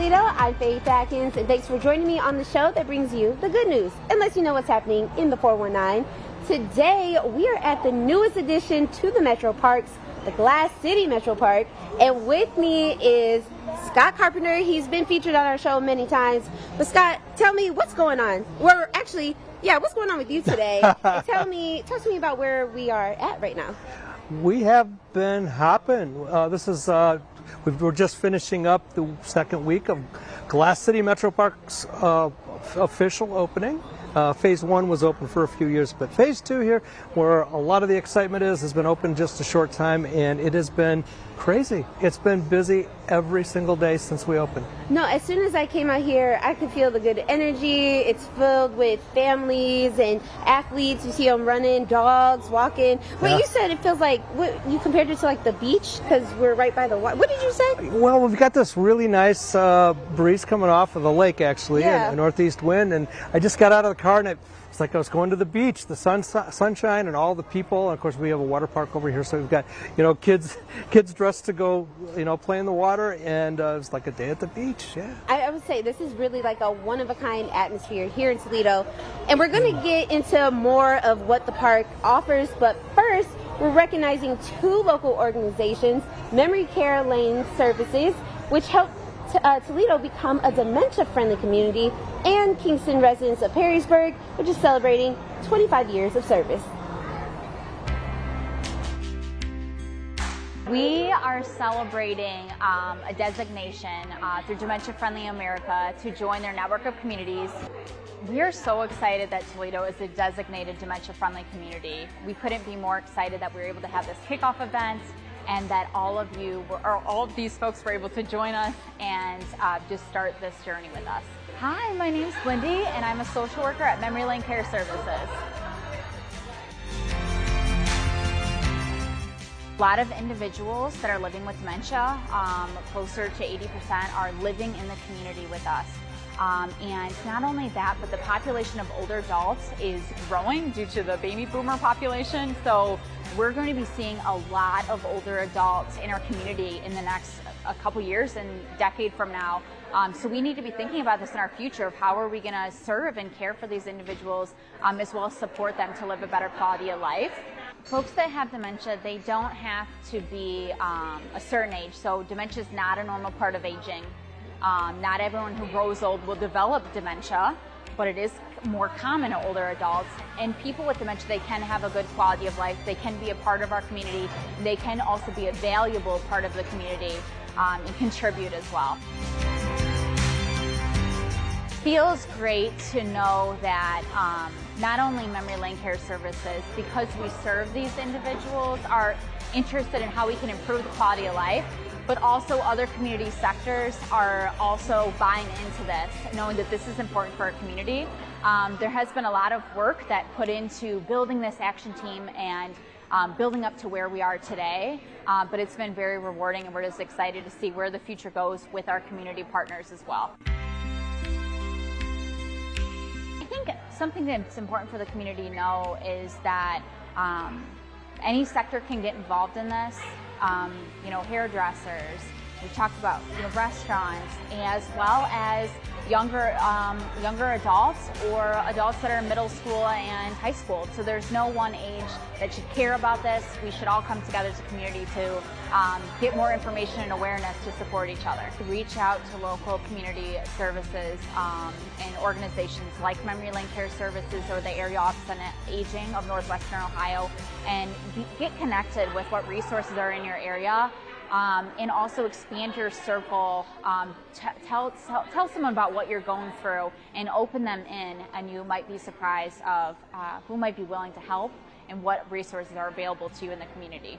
Toledo. I'm Faith Atkins, and thanks for joining me on the show that brings you the good news, unless you know what's happening in the 419. Today, we are at the newest addition to the Metroparks, the Glass City Metropark, and with me is Scott Carpenter. He's been featured on our show many times. But Scott, tell me what's going on. What's going on with you today? Talk to me about where we are at right now. We have been hopping. We're just finishing up the second week of Glass City Metropark's official opening. Phase 1 was open for a few years, but Phase 2 here, where a lot of the excitement has been open just a short time, and it has been crazy. It's been busy every single day since we opened. No, as soon as I came out here, I could feel the good energy. It's filled with families and athletes. You see them running, dogs, walking. Well, you said it feels like, you compared it to like the beach because we're right by the water. What did you say? Well, we've got this really nice breeze coming off of the lake, actually, and a northeast wind, and I just got out of the car and it's like I was going to the beach, the sunshine and all the people. And of course, we have a water park over here, so we've got kids dressed to go play in the water, and it's like a day at the beach. Yeah, I would say this is really like a one-of-a-kind atmosphere here in Toledo, and we're going to get into more of what the park offers. But first, we're recognizing two local organizations, Memory Care Lane Services, which help Toledo become a dementia-friendly community, and Kingston Residents of Perrysburg, which is celebrating 25 years of service. We are celebrating a designation through Dementia Friendly America to join their network of communities. We are so excited that Toledo is a designated dementia-friendly community. We couldn't be more excited that we were able to have this kickoff event, and that all of these folks were able to join us and just start this journey with us. Hi, my name's Lindy, and I'm a social worker at Memory Lane Care Services. A lot of individuals that are living with dementia, closer to 80%, are living in the community with us. And not only that, but the population of older adults is growing due to the baby boomer population. So we're going to be seeing a lot of older adults in our community in the next a couple years and decade from now. So we need to be thinking about this in our future of how are we going to serve and care for these individuals, as well as support them to live a better quality of life. Folks that have dementia, they don't have to be a certain age. So dementia is not a normal part of aging. Not everyone who grows old will develop dementia, but it is more common in older adults. And people with dementia, they can have a good quality of life. They can be a part of our community. They can also be a valuable part of the community and contribute as well. Feels great to know that not only Memory Lane Care Services, because we serve these individuals, are interested in how we can improve the quality of life, but also other community sectors are also buying into this, knowing that this is important for our community. There has been a lot of work that put into building this action team and building up to where we are today, but it's been very rewarding, and we're just excited to see where the future goes with our community partners as well. I think something that's important for the community to know is that any sector can get involved in this. Hairdressers, we talked about restaurants, as well as younger adults or adults that are in middle school and high school. So there's no one age that should care about this. We should all come together as a community to get more information and awareness to support each other. To reach out to local community services and organizations like Memory Lane Care Services or the Area Office on Aging of Northwestern Ohio, and get connected with what resources are in your area. And also expand your circle, tell someone about what you're going through and open them in, and you might be surprised of who might be willing to help and what resources are available to you in the community.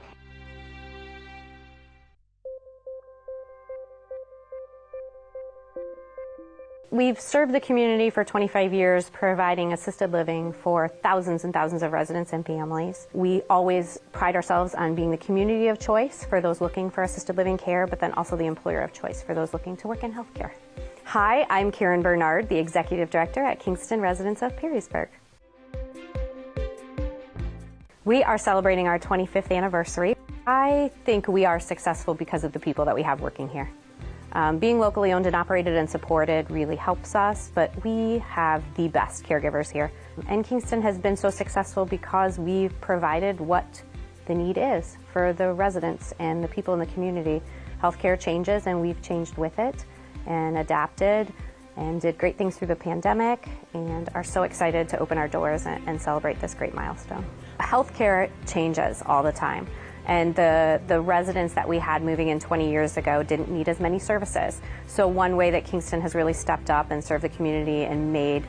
We've served the community for 25 years, providing assisted living for thousands and thousands of residents and families. We always pride ourselves on being the community of choice for those looking for assisted living care, but then also the employer of choice for those looking to work in healthcare. Hi, I'm Karen Bernard, the Executive Director at Kingston Residents of Perrysburg. We are celebrating our 25th anniversary. I think we are successful because of the people that we have working here. Being locally owned and operated and supported really helps us, but we have the best caregivers here. And Kingston has been so successful because we've provided what the need is for the residents and the people in the community. Healthcare changes, and we've changed with it and adapted and did great things through the pandemic, and are so excited to open our doors and celebrate this great milestone. Healthcare changes all the time, and the residents that we had moving in 20 years ago didn't need as many services. So one way that Kingston has really stepped up and served the community and made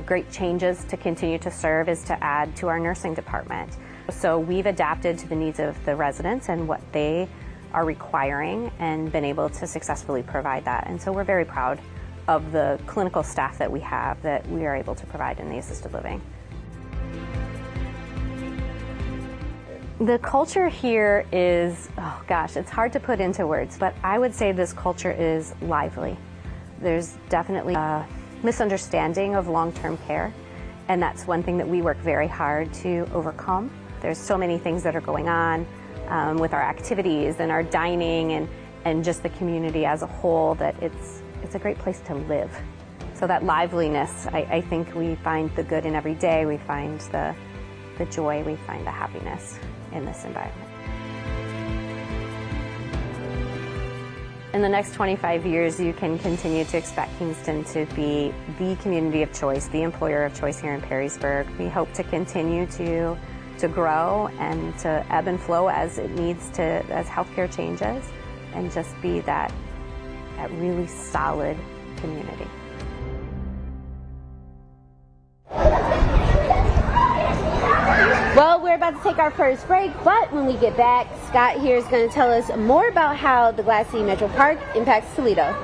great changes to continue to serve is to add to our nursing department. So we've adapted to the needs of the residents and what they are requiring and been able to successfully provide that. And so we're very proud of the clinical staff that we have that we are able to provide in the assisted living. The culture here is, oh gosh, it's hard to put into words, but I would say this culture is lively. There's definitely a misunderstanding of long-term care, and that's one thing that we work very hard to overcome. There's so many things that are going on with our activities and our dining and just the community as a whole, that it's a great place to live. So that liveliness, I think we find the good in every day, we find the joy, we find the happiness in this environment. In the next 25 years, you can continue to expect Kingston to be the community of choice, the employer of choice here in Perrysburg. We hope to continue to grow and to ebb and flow as it needs to, as healthcare changes, and just be that really solid community. Well, we're about to take our first break, but when we get back, Scott here is going to tell us more about how the Glass City Metropark impacts Toledo.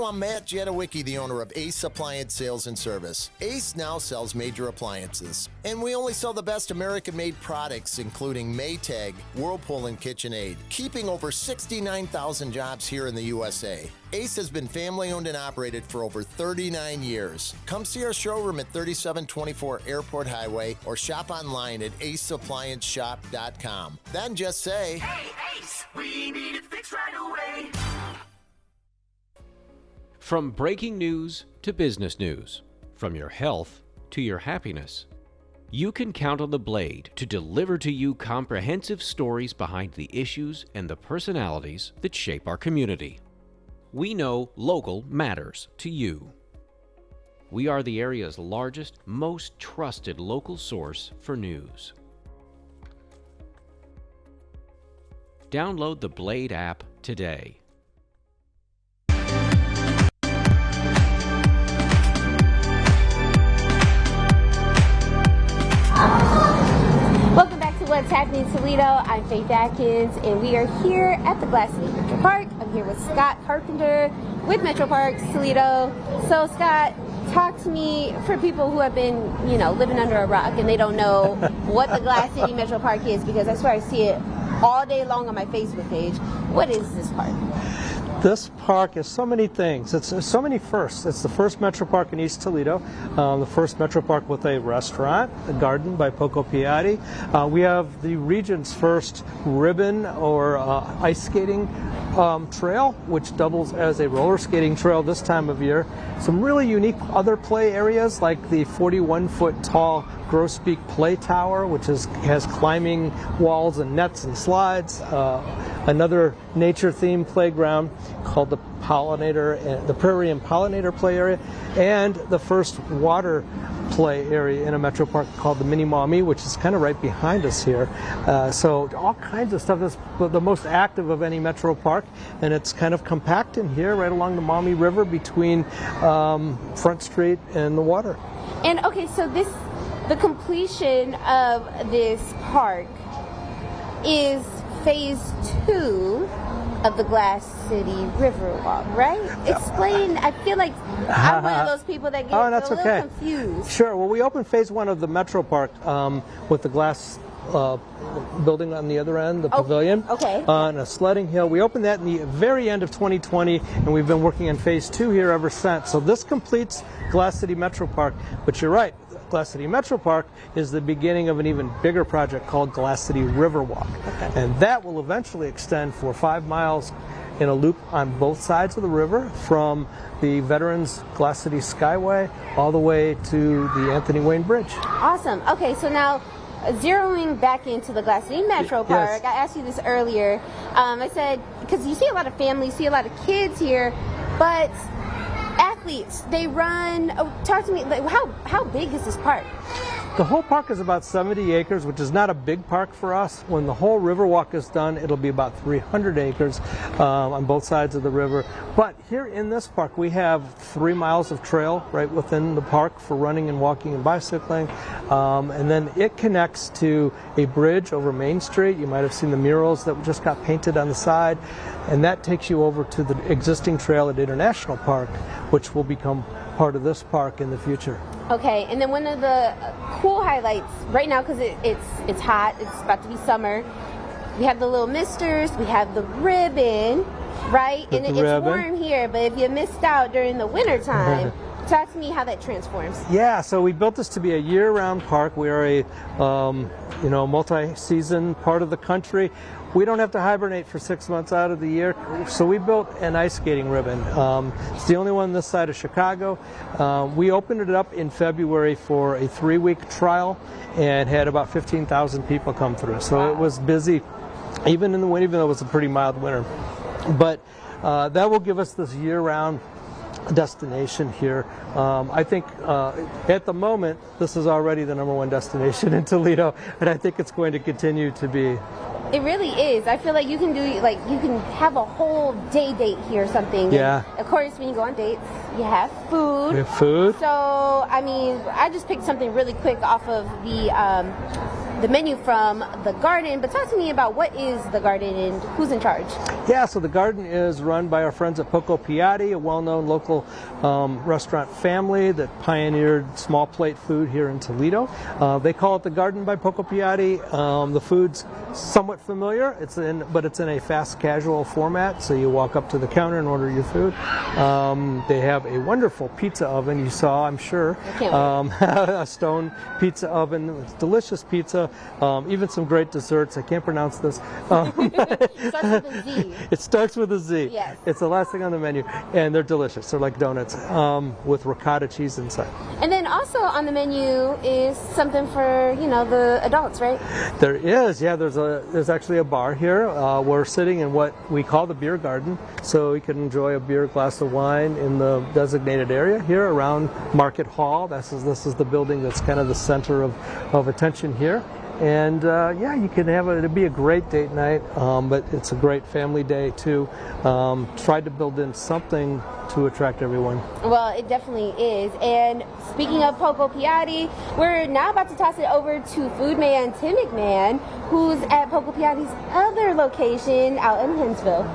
I'm Matt Jadowicki, the owner of Ace Appliance Sales and Service. Ace now sells major appliances, and we only sell the best American-made products, including Maytag, Whirlpool, and KitchenAid, keeping over 69,000 jobs here in the USA. Ace has been family-owned and operated for over 39 years. Come see our showroom at 3724 Airport Highway or shop online at aceapplianceshop.com. Then just say, "Hey, Ace, we need it fixed right away." From breaking news to business news, from your health to your happiness, you can count on the Blade to deliver to you comprehensive stories behind the issues and the personalities that shape our community. We know local matters to you. We are the area's largest, most trusted local source for news. Download the Blade app today. Welcome back to What's Happening in Toledo. I'm Faith Atkins, and we are here at the Glass City Metropark. I'm here with Scott Carpenter with Metroparks Toledo. So, Scott, talk to me for people who have been, living under a rock and they don't know what the Glass City Metropark is, because I swear I see it all day long on my Facebook page. What is this park? This park is so many things. It's so many firsts. It's the first Metropark in East Toledo, the first Metropark with a restaurant, a garden by Poco Piatti. We have the region's first ribbon or ice skating trail, which doubles as a roller skating trail this time of year. Some really unique other play areas like the 41-foot tall Grosbeak Play Tower, which has climbing walls and nets and slides. Another nature-themed playground called the Prairie and Pollinator Play Area, and the first water play area in a Metropark called the Mini Maumee, which is kind of right behind us here. So all kinds of stuff. That's the most active of any Metropark, and it's kind of compact in here right along the Maumee River between Front Street and the water. And okay, so the completion of this park is phase 2 of the Glass City Riverwalk, right? Explain. I feel like I'm one of those people that gets a little confused. Sure. Well, we opened phase 1 of the Metropark with the Glass building on the other end, the pavilion. Okay. On a sledding hill. We opened that in the very end of 2020, and we've been working on phase 2 here ever since. So this completes Glass City Metropark. But you're right, Glass City Metropark is the beginning of an even bigger project called Glass City Riverwalk. Okay. And that will eventually extend for 5 miles in a loop on both sides of the river, from the Veterans Glass City Skyway all the way to the Anthony Wayne Bridge. Awesome. Okay, so now zeroing back into the Glass City Metropark, Yes. I asked you this earlier. I said, because you see a lot of families, see a lot of kids here, but athletes, they run. Oh, talk to me. Like, how big is this park? The whole park is about 70 acres, which is not a big park for us. When the whole Riverwalk is done, it'll be about 300 acres on both sides of the river. But here in this park, we have 3 miles of trail right within the park for running and walking and bicycling. And then it connects to a bridge over Main Street. You might have seen the murals that just got painted on the side. And that takes you over to the existing trail at International Park, which will become part of this park in the future. Okay, and then one of the cool highlights right now, because it's hot, it's about to be summer, we have the little misters, we have the ribbon, right? And it's warm here, but if you missed out during the winter time, talk to me how that transforms. Yeah, so we built this to be a year-round park. We are a multi-season part of the country. We don't have to hibernate for 6 months out of the year, so we built an ice skating ribbon. It's the only one this side of Chicago. We opened it up in February for a 3-week trial and had about 15,000 people come through. So it was busy, even in the winter, even though it was a pretty mild winter. But that will give us this year-round destination here. I think at the moment, this is already the #1 destination in Toledo, and I think it's going to continue to be. It really is. I feel like you can have a whole day date here or something. Yeah. And of course, when you go on dates, you have food. We have food. So, I mean, I just picked something really quick off of the menu from the garden. But talk to me about what is the garden and who's in charge. Yeah, so the garden is run by our friends at Poco Piatti, a well-known local restaurant family that pioneered small plate food here in Toledo. They call it the Garden by Poco Piatti. The food's somewhat familiar. But it's in a fast casual format, so you walk up to the counter and order your food. They have a wonderful pizza oven. You saw, I'm sure, a stone pizza oven with delicious pizza, even some great desserts. I can't pronounce this. It starts with a Z. It starts with a Z. Yes. It's the last thing on the menu, and they're delicious. They're like donuts with ricotta cheese inside. And then also on the menu is something for, the adults, right? There is, yeah. There's actually a bar here. We're sitting in what we call the beer garden, so you can enjoy a beer, glass of wine in the designated area here around Market Hall. This is the building that's kind of the center of attention here. And you can it'd be a great date night, but it's a great family day too. Tried to build in something to attract everyone. Well, it definitely is. And speaking of Poco Piatti, we're now about to toss it over to food man Tim McMahon, who's at Poco Piatti's other location out in Hinsville.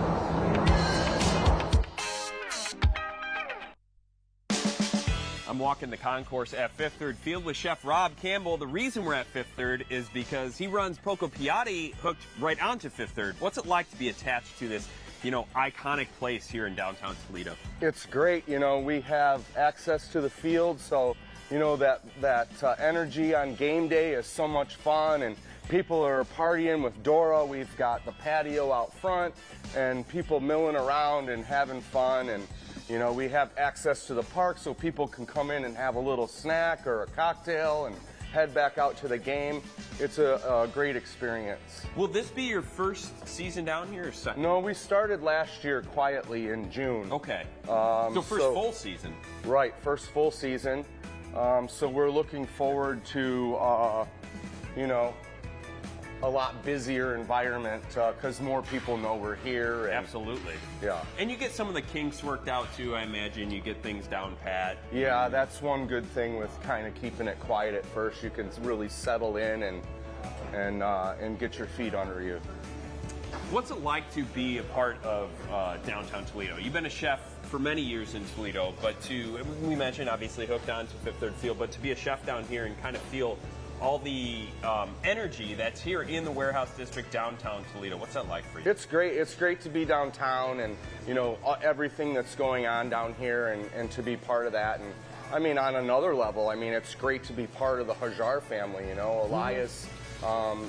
I'm walking the concourse at Fifth Third Field with Chef Rob Campbell. The reason we're at Fifth Third is because he runs Poco Piatti hooked right onto Fifth Third. What's it like to be attached to this, iconic place here in downtown Toledo? It's great. We have access to the field, so that energy on game day is so much fun, and people are partying with Dora. We've got the patio out front and people milling around and having fun, and we have access to the park so people can come in and have a little snack or a cocktail and head back out to the game. It's a great experience. Will this be your first season down here or second? No, we started last year quietly in June. Okay. So full season. Right, first full season. So we're looking forward to, a lot busier environment because more people know we're here. And, absolutely. Yeah. And you get some of the kinks worked out too, I imagine. You get things down pat. Yeah, that's one good thing with kind of keeping it quiet at first. You can really settle in and get your feet under you. What's it like to be a part of downtown Toledo? You've been a chef for many years in Toledo, but we mentioned obviously hooked on to Fifth Third Field, but to be a chef down here and kind of feel all the energy that's here in the warehouse district downtown Toledo. What's that like for you? It's great. It's great to be downtown and, you know, everything that's going on down here and to be part of that. And I mean, on another level, I mean, it's great to be part of the Hajar family. You know, Elias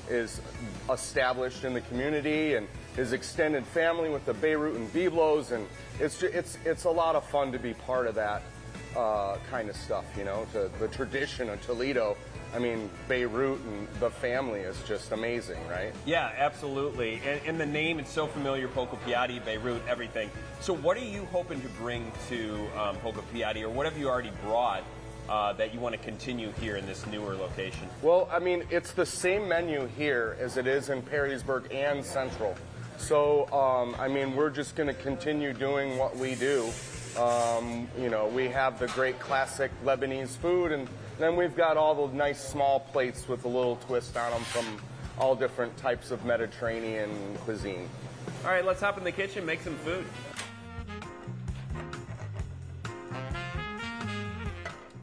is established in the community and his extended family with the Beirut and Biblos, and it's a lot of fun to be part of that kind of stuff. You know, to the tradition of Toledo. I mean, Beirut and the family is just amazing, right? Yeah, absolutely. And the name, it's so familiar, Poco Piatti, Beirut, everything. So what are you hoping to bring to Poco Piatti, or what have you already brought that you want to continue here in this newer location? Well, I mean, it's the same menu here as it is in Perrysburg and Central. So, I mean, we're just going to continue doing what we do. You know, we have the great classic Lebanese food, and then we've got all the nice small plates with a little twist on them from all different types of Mediterranean cuisine. All right, let's hop in the kitchen, make some food.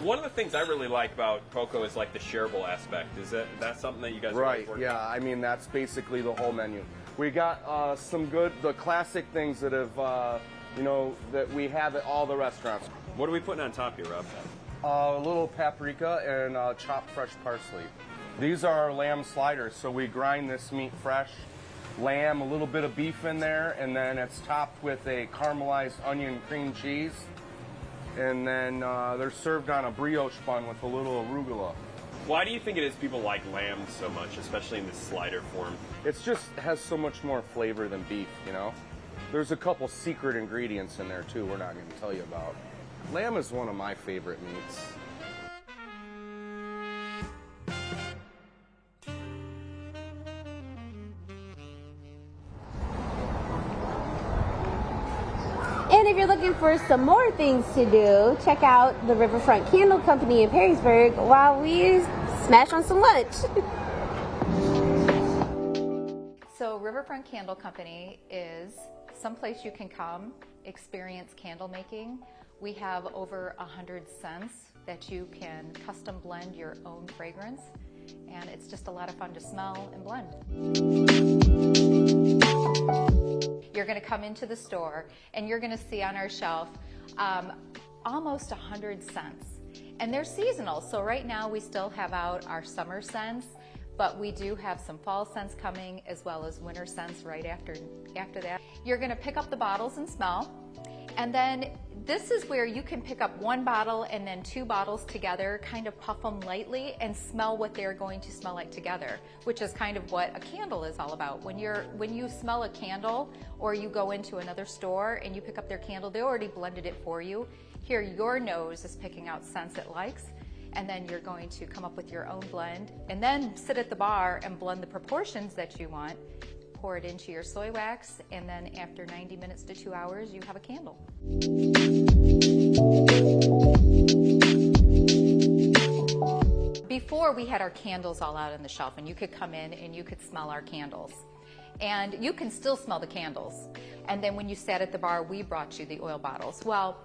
One of the things I really like about Poco is like the shareable aspect. Is that something that you guys Right, work yeah, I mean, that's basically the whole menu. We got some good, the classic things that have, you know, that we have at all the restaurants. What are we putting on top here, Rob? A little paprika and chopped fresh parsley. These are our lamb sliders, so we grind this meat fresh. Lamb, a little bit of beef in there, and then it's topped with a caramelized onion cream cheese. And then they're served on a brioche bun with a little arugula. Why do you think it is people like lamb so much, especially in this slider form? It's just has so much more flavor than beef, you know? There's a couple secret ingredients in there too we're not going to tell you about. Lamb is one of my favorite meats. And if you're looking for some more things to do, check out the Riverfront Candle Company in Perrysburg while we smash on some lunch. So Riverfront Candle Company is someplace you can come, experience candle making. We have over 100 scents that you can custom blend your own fragrance, and it's just a lot of fun to smell and blend. You're going to come into the store and you're going to see on our shelf almost 100 scents, and they're seasonal. So right now we still have out our summer scents, but we do have some fall scents coming as well as winter scents right after that. You're going to pick up the bottles and smell, and then this is where you can pick up one bottle and then two bottles together, kind of puff them lightly and smell what they're going to smell like together, which is kind of what a candle is all about. When you smell a candle or you go into another store and you pick up their candle, they already blended it for you. Here your nose is picking out scents it likes, and then you're going to come up with your own blend and then sit at the bar and blend the proportions that you want. Pour it into your soy wax, and then after 90 minutes to 2 hours, you have a candle. Before, we had our candles all out on the shelf, and you could come in and you could smell our candles. And you can still smell the candles. And then when you sat at the bar, we brought you the oil bottles. Well,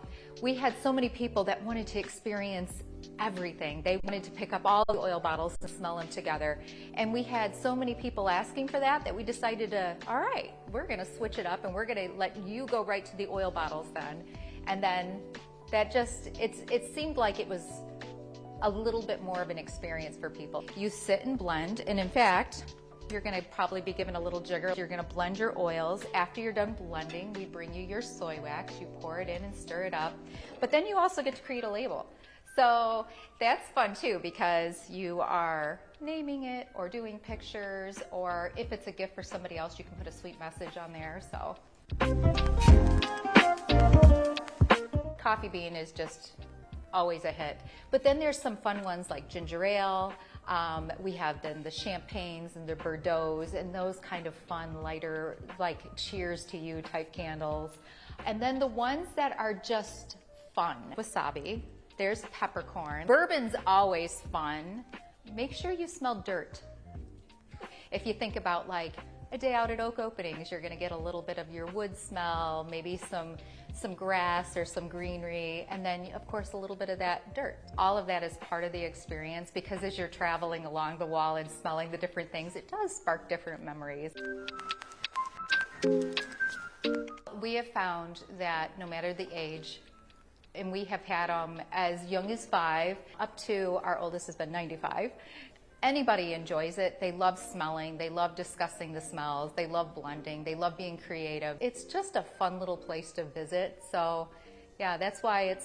we had so many people that wanted to experience everything. They wanted to pick up all the oil bottles and smell them together. And we had so many people asking for that we decided to, all right, we're going to switch it up and we're going to let you go right to the oil bottles then. And then that just, it seemed like it was a little bit more of an experience for people. You sit and blend, and in fact, you're going to probably be given a little jigger. You're going to blend your oils. After you're done blending, we bring you your soy wax. You pour it in and stir it up. But then you also get to create a label. So that's fun too, because you are naming it or doing pictures, or if it's a gift for somebody else, you can put a sweet message on there. So coffee bean is just always a hit. But then there's some fun ones like ginger ale. We have then the champagnes and the Bordeaux's and those kind of fun, lighter, like cheers to you type candles. And then the ones that are just fun. Wasabi. There's peppercorn. Bourbon's always fun. Make sure you smell dirt. If you think about like a day out at Oak Openings, you're gonna get a little bit of your wood smell, maybe some some grass or some greenery, and then of course a little bit of that dirt. All of that is part of the experience, because as you're traveling along the wall and smelling the different things, it does spark different memories. We have found that no matter the age, and we have had them as young as 5 up to our oldest has been 95. Anybody enjoys it. They love smelling. They love discussing the smells. They love blending. They love being creative. It's just a fun little place to visit. So yeah, that's why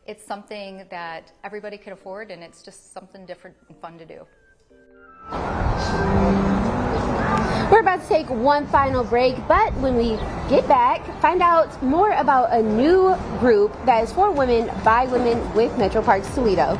it's something that everybody can afford, and it's just something different and fun to do. We're about to take one final break, but when we get back, find out more about a new group that is for women, by women, with Metroparks Toledo.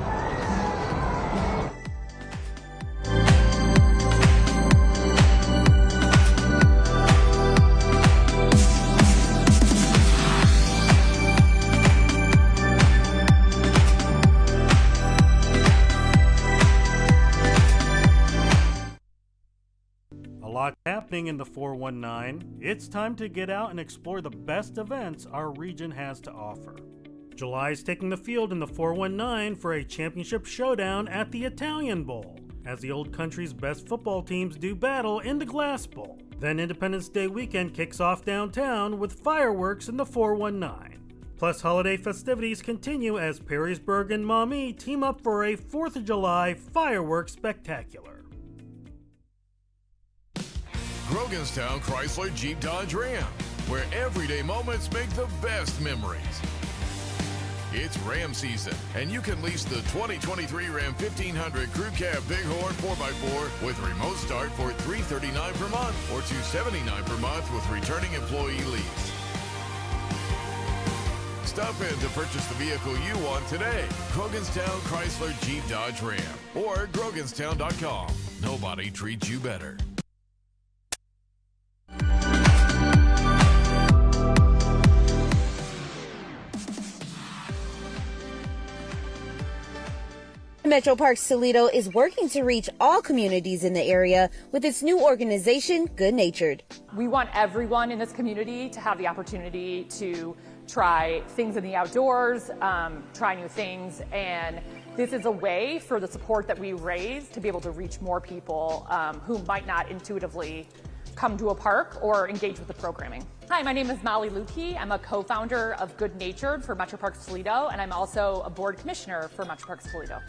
Happening in the 419, it's time to get out and explore the best events our region has to offer. July is taking the field in the 419 for a championship showdown at the Italian Bowl, as the Old Country's best football teams do battle in the Glass Bowl. Then Independence Day weekend kicks off downtown with fireworks in the 419. Plus, holiday festivities continue as Perrysburg and Maumee team up for a 4th of July fireworks spectacular. Groganstown Chrysler Jeep Dodge Ram, where everyday moments make the best memories. It's Ram season, and you can lease the 2023 Ram 1500 Crew Cab Bighorn 4x4 with remote start for $339 per month or $279 per month with returning employee lease. Stop in to purchase the vehicle you want today. Groganstown Chrysler Jeep Dodge Ram or Groganstown.com. Nobody treats you better. Metroparks Toledo is working to reach all communities in the area with its new organization, Good Natured. We want everyone in this community to have the opportunity to try things in the outdoors, try new things, and this is a way for the support that we raise to be able to reach more people who might not intuitively come to a park or engage with the programming. Hi, my name is Molly Lukey. I'm a co-founder of Good Natured for Metroparks Toledo, and I'm also a board commissioner for Metroparks Toledo.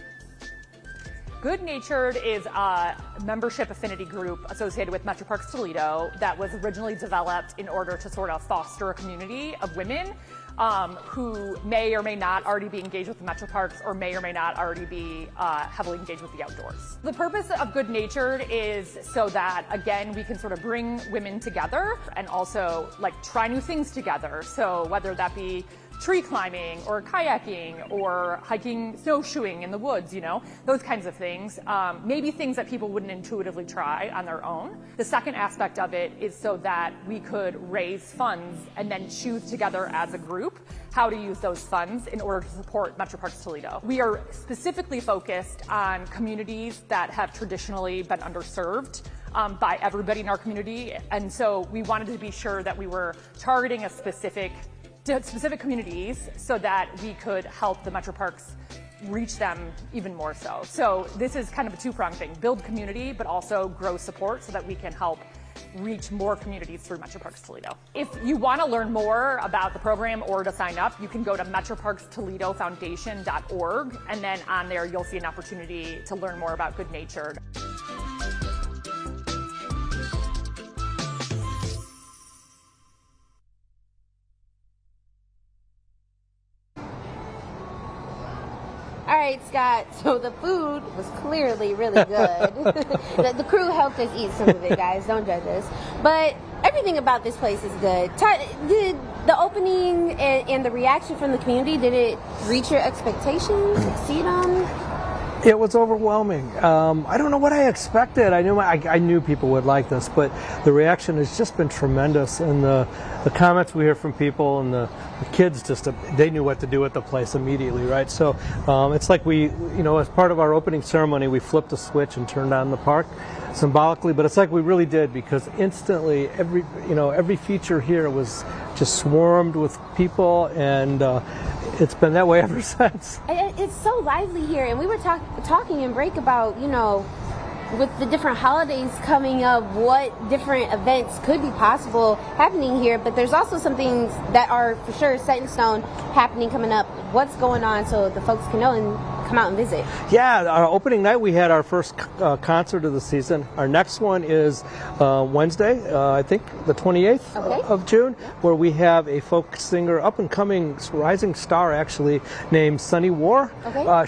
Good Natured is a membership affinity group associated with Metroparks Toledo that was originally developed in order to sort of foster a community of women who may or may not already be engaged with the Metroparks or may not already be heavily engaged with the outdoors. The purpose of Good Natured is so that, again, we can sort of bring women together and also like try new things together. So whether that be tree climbing or kayaking or hiking, snowshoeing in the woods, you know, those kinds of things. Maybe things that people wouldn't intuitively try on their own. The second aspect of it is so that we could raise funds and then choose together as a group how to use those funds in order to support Metroparks Toledo. We are specifically focused on communities that have traditionally been underserved by everybody in our community. And so we wanted to be sure that we were targeting a specific communities so that we could help the Metroparks reach them even more so. So this is kind of a two-pronged thing, build community, but also grow support so that we can help reach more communities through Metroparks Toledo. If you want to learn more about the program or to sign up, you can go to metroparkstoledofoundation.org, and then on there you'll see an opportunity to learn more about Good Natured. All right, Scott, so the food was clearly really good. The crew helped us eat some of it, guys. Don't judge us. But everything about this place is good. Did the opening and the reaction from the community, did it reach your expectations, exceed them? It was overwhelming. I don't know what I expected. I knew people would like this, but the reaction has just been tremendous, and the comments we hear from people, and the kids they knew what to do at the place immediately, right? So it's like as part of our opening ceremony, we flipped a switch and turned on the park symbolically, but it's like we really did, because instantly every feature here was just swarmed with people, and it's been that way ever since. It's so lively here, and we were talking in break about, with the different holidays coming up, what different events could be possible happening here, but there's also some things that are for sure set in stone happening coming up. What's going on so the folks can know and come out and visit? Yeah, our opening night we had our first concert of the season. Our next one is Wednesday, I think the 28th of June, where we have a folk singer, up and coming rising star actually, named Sunny War.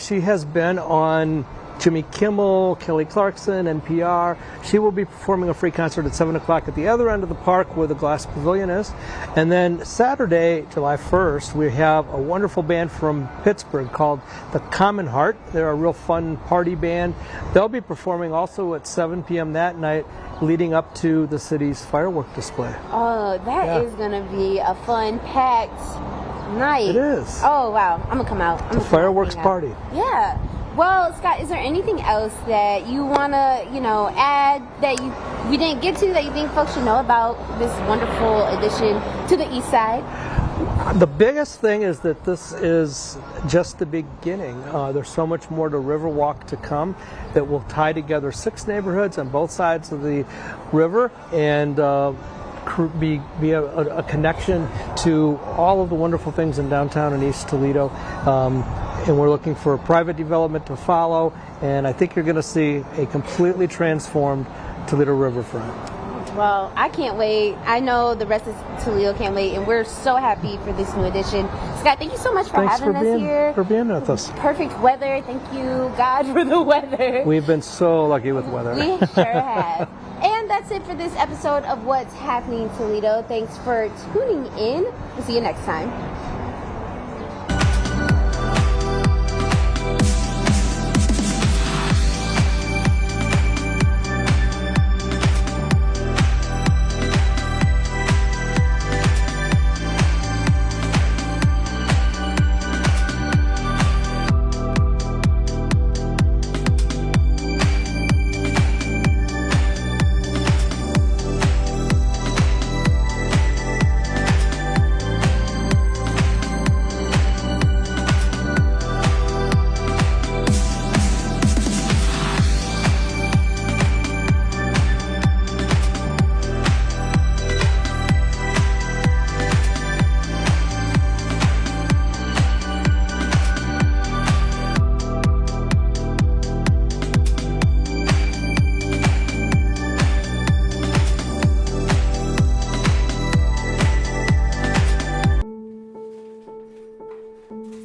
She has been on Jimmy Kimmel, Kelly Clarkson, NPR. She will be performing a free concert at 7 o'clock at the other end of the park where the Glass Pavilion is. And then Saturday, July 1st, we have a wonderful band from Pittsburgh called The Common Heart. They're a real fun party band. They'll be performing also at 7 p.m. that night, leading up to the city's firework display. Oh, that is going to be a fun, packed night. It is. Oh, wow. I'm going to come out. It's a fireworks party. Yeah. Well, Scott, is there anything else that you want to, add that we didn't get to that you think folks should know about this wonderful addition to the East Side? The biggest thing is that this is just the beginning. There's so much more to Riverwalk to come that will tie together 6 neighborhoods on both sides of the river and be a connection to all of the wonderful things in downtown and East Toledo. And we're looking for private development to follow, and I think you're going to see a completely transformed Toledo riverfront. Well, I can't wait. I know the rest of Toledo can't wait, and we're so happy for this new addition. Scott, thank you so much for having us here. For being with us. Perfect weather. Thank you, God, for the weather. We've been so lucky with weather. We sure have. And that's it for this episode of What's Happening Toledo. Thanks for tuning in. We'll see you next time.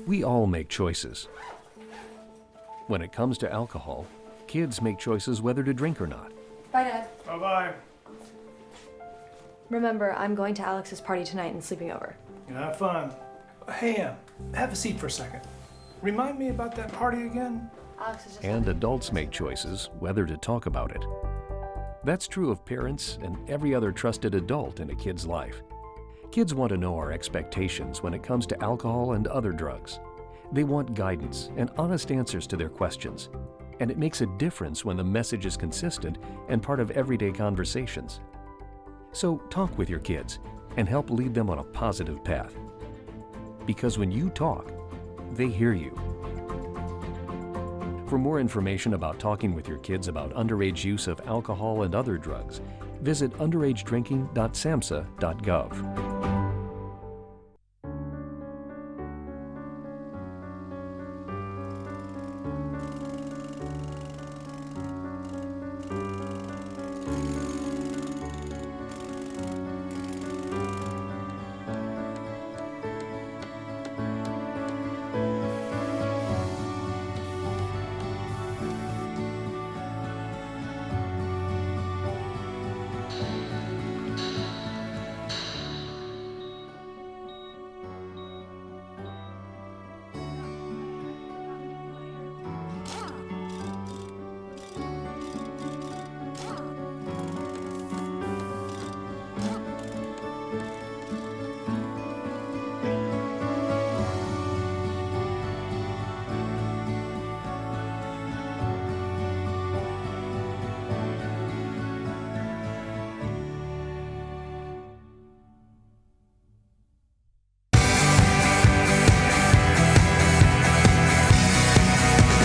We all make choices. When it comes to alcohol, kids make choices whether to drink or not. Bye, Dad. Bye-bye. Remember, I'm going to Alex's party tonight and sleeping over. Have fun. Hey, have a seat for a second. Remind me about that party again? Alex is just... And adults make choices whether to talk about it. That's true of parents and every other trusted adult in a kid's life. Kids want to know our expectations when it comes to alcohol and other drugs. They want guidance and honest answers to their questions. And it makes a difference when the message is consistent and part of everyday conversations. So talk with your kids and help lead them on a positive path. Because when you talk, they hear you. For more information about talking with your kids about underage use of alcohol and other drugs, visit underagedrinking.samhsa.gov.